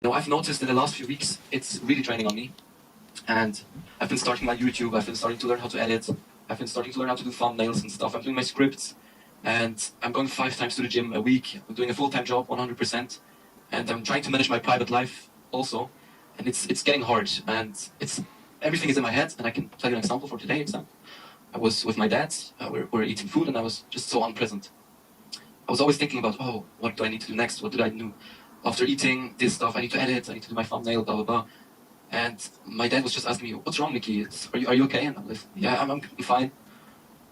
I've noticed in the last few weeks, it's really draining on me. And I've been starting my YouTube, I've been starting to learn how to edit, I've been starting to learn how to do thumbnails and stuff. I'm doing my scripts, and I'm going 5 times to the gym a week. I'm doing a full-time job, 100%. And I'm trying to manage my private life also. And it's getting hard, and everything is in my head. And I can tell you an example for today. I was with my dad, we're eating food, and I was just so unpresent. I was always thinking about, oh, what do I need to do next? What did I do? After eating this stuff, I need to edit, I need to do my thumbnail, blah, blah, blah. And my dad was just asking me, what's wrong, Mickey? Are you okay? And I'm like, yeah, I'm fine.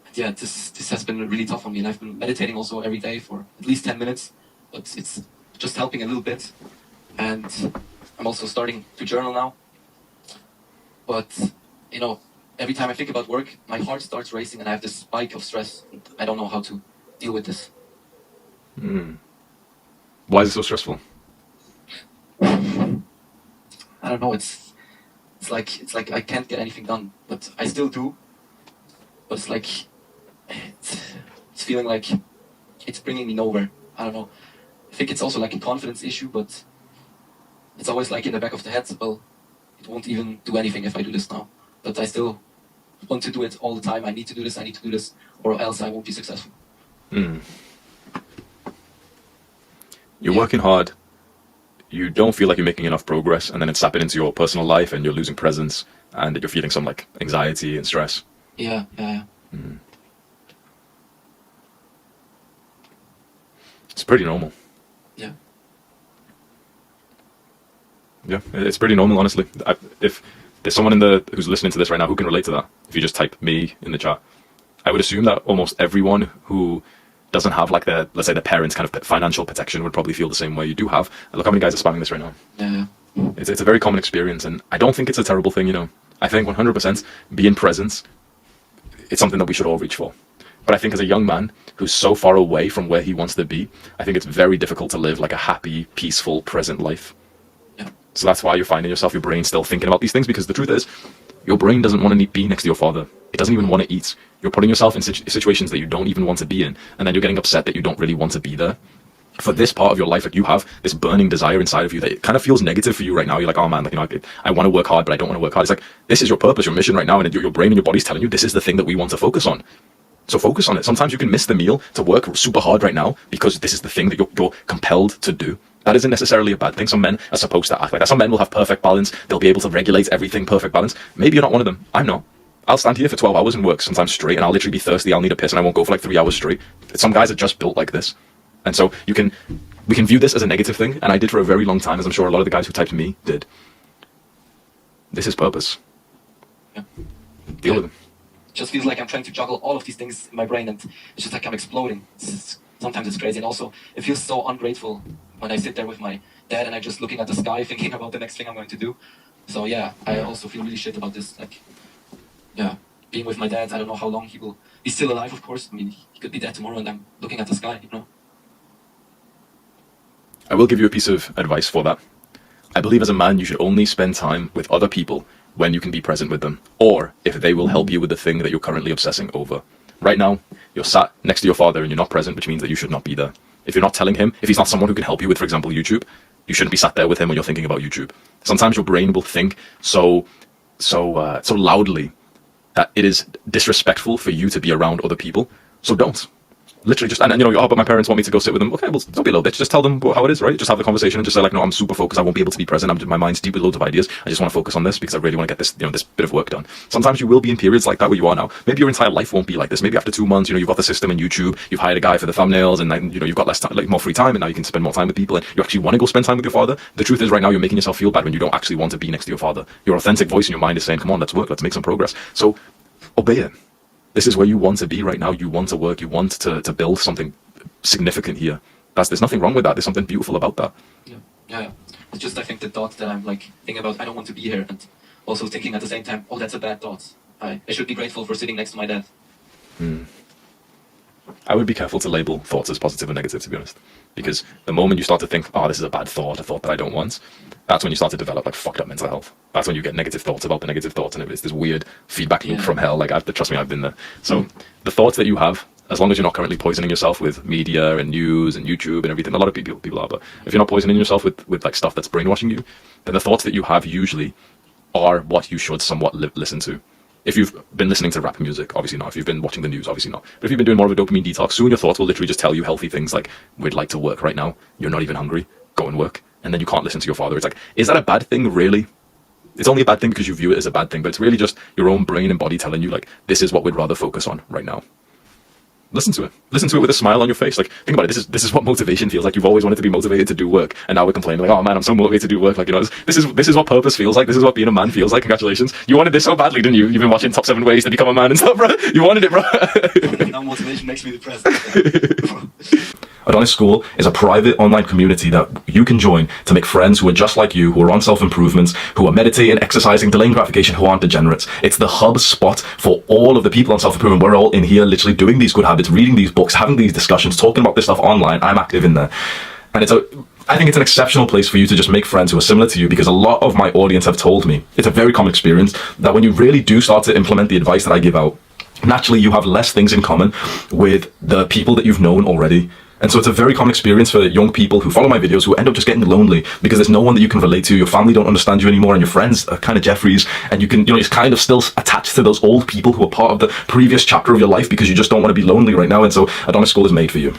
And yeah, this has been really tough on me. And I've been meditating also every day for at least 10 minutes. But it's just helping a little bit. And I'm also starting to journal now. But, every time I think about work, my heart starts racing and I have this spike of stress. And I don't know how to deal with this. Why is it so stressful? I don't know. It's like I can't get anything done, but I still do. But it's like it's feeling like it's bringing me nowhere. I don't know. I think it's also like a confidence issue, but it's always like in the back of the head. Well, it won't even do anything if I do this now. But I still want to do it all the time. I need to do this. I need to do this, or else I won't be successful. You're working hard. You don't feel like you're making enough progress, and then it's sapping into your personal life, and you're losing presence, and you're feeling some like anxiety and stress. Yeah. It's pretty normal. Yeah. Yeah, it's pretty normal, honestly. If there's someone who's listening to this right now who can relate to that, if you just type me in the chat, I would assume that almost everyone who doesn't have like let's say their parents' kind of financial protection would probably feel the same way you do have. Look how many guys are spamming this right now. Yeah. It's a very common experience, and I don't think it's a terrible thing, I think 100% being present, it's something that we should all reach for. But I think as a young man who's so far away from where he wants to be, I think it's very difficult to live like a happy, peaceful, present life. Yeah. So that's why you're finding yourself, your brain still thinking about these things, because the truth is, your brain doesn't want to be next to your father. It doesn't even want to eat. You're putting yourself in situations that you don't even want to be in, and then you're getting upset that you don't really want to be there. For this part of your life, like you have this burning desire inside of you that it kind of feels negative for you right now. You're like, oh man, I want to work hard, but I don't want to work hard. It's like, this is your purpose, your mission right now, and your brain and your body's telling you this is the thing that we want to focus on. So focus on it. Sometimes you can miss the meal to work super hard right now because this is the thing that you're compelled to do. That isn't necessarily a bad thing. Some men are supposed to act like that. Some men will have perfect balance. They'll be able to regulate everything, perfect balance. Maybe you're not one of them. I'm not. I'll stand here for 12 hours and work sometimes straight, and I'll literally be thirsty. I'll need a piss, and I won't go for like 3 hours straight. Some guys are just built like this. And so we can view this as a negative thing, and I did for a very long time, as I'm sure a lot of the guys who typed me did. This is purpose. Yeah. Deal with them. It just feels like I'm trying to juggle all of these things in my brain, and it's just like I'm exploding. Sometimes it's crazy, and also it feels so ungrateful when I sit there with my dad and I'm just looking at the sky, thinking about the next thing I'm going to do. So yeah, I also feel really shit about this. Like, yeah, being with my dad, I don't know how long he's still alive, of course. I mean, he could be dead tomorrow, and I'm looking at the sky, I will give you a piece of advice for that. I believe as a man, you should only spend time with other people when you can be present with them, or if they will help you with the thing that you're currently obsessing over. Right now, you're sat next to your father and you're not present, which means that you should not be there. If you're not telling him, if he's not someone who can help you with, for example, YouTube, you shouldn't be sat there with him when you're thinking about YouTube. Sometimes your brain will think so loudly that it is disrespectful for you to be around other people. So don't. Literally just, but my parents want me to go sit with them. Okay, well, don't be a little bitch. Just tell them how it is, right? Just have the conversation and just say like, no, I'm super focused. I won't be able to be present. My mind's deep with loads of ideas. I just want to focus on this because I really want to get this, this bit of work done. Sometimes you will be in periods like that where you are now. Maybe your entire life won't be like this. Maybe after 2 months, you've got the system in YouTube. You've hired a guy for the thumbnails, and then, you've got less time, like more free time, and now you can spend more time with people, and you actually want to go spend time with your father. The truth is, right now, you're making yourself feel bad when you don't actually want to be next to your father. Your authentic voice in your mind is saying, come on, let's work. Let's make some progress. So obey it. This is where you want to be right now. You want to work. You want to build something significant here. There's nothing wrong with that. There's something beautiful about that. Yeah. It's just, I think, the thought that I'm like thinking about, I don't want to be here, and also thinking at the same time, oh, that's a bad thought. I should be grateful for sitting next to my dad. I would be careful to label thoughts as positive and negative, to be honest, because the moment you start to think, oh, this is a bad thought, a thought that I don't want, that's when you start to develop like fucked up mental health. That's when you get negative thoughts about the negative thoughts, and it's this weird feedback loop from hell. Like, trust me, I've been there. So the thoughts that you have as long as you're not currently poisoning yourself with media and news and YouTube and everything. A lot of people are, but if you're not poisoning yourself with like stuff that's brainwashing you, then the thoughts that you have usually are what you should somewhat listen to. If you've been listening to rap music, obviously not. If you've been watching the news, obviously not. But if you've been doing more of a dopamine detox, soon your thoughts will literally just tell you healthy things like, we'd like to work right now. You're not even hungry. Go and work. And then you can't listen to your father. It's like, is that a bad thing, really? It's only a bad thing because you view it as a bad thing, but it's really just your own brain and body telling you, like, this is what we'd rather focus on right now. Listen to it. Listen to it with a smile on your face. Like, think about it. This is what motivation feels like. You've always wanted to be motivated to do work, and now we're complaining like, oh man, I'm so motivated to do work. Like, you know, this is what purpose feels like. This is what being a man feels like. Congratulations. You wanted this so badly, didn't you? You've been watching Top 7 Ways to Become a Man and stuff, bro. You wanted it, bro. Now motivation makes me depressed. Adonis School is a private online community that you can join to make friends who are just like you, who are on self-improvements, who are meditating, exercising, delaying gratification, who aren't degenerates. It's the hub spot for all of the people on self-improvement. We're all in here literally doing these good habits, reading these books, having these discussions, talking about this stuff online. I'm active in there. And I think it's an exceptional place for you to just make friends who are similar to you, because a lot of my audience have told me, it's a very common experience, that when you really do start to implement the advice that I give out, naturally you have less things in common with the people that you've known already. And so it's a very common experience for young people who follow my videos who end up just getting lonely because there's no one that you can relate to. Your family don't understand you anymore, and your friends are kind of Jeffries, and you're kind of still attached to those old people who are part of the previous chapter of your life because you just don't want to be lonely right now. And so Adonis School is made for you.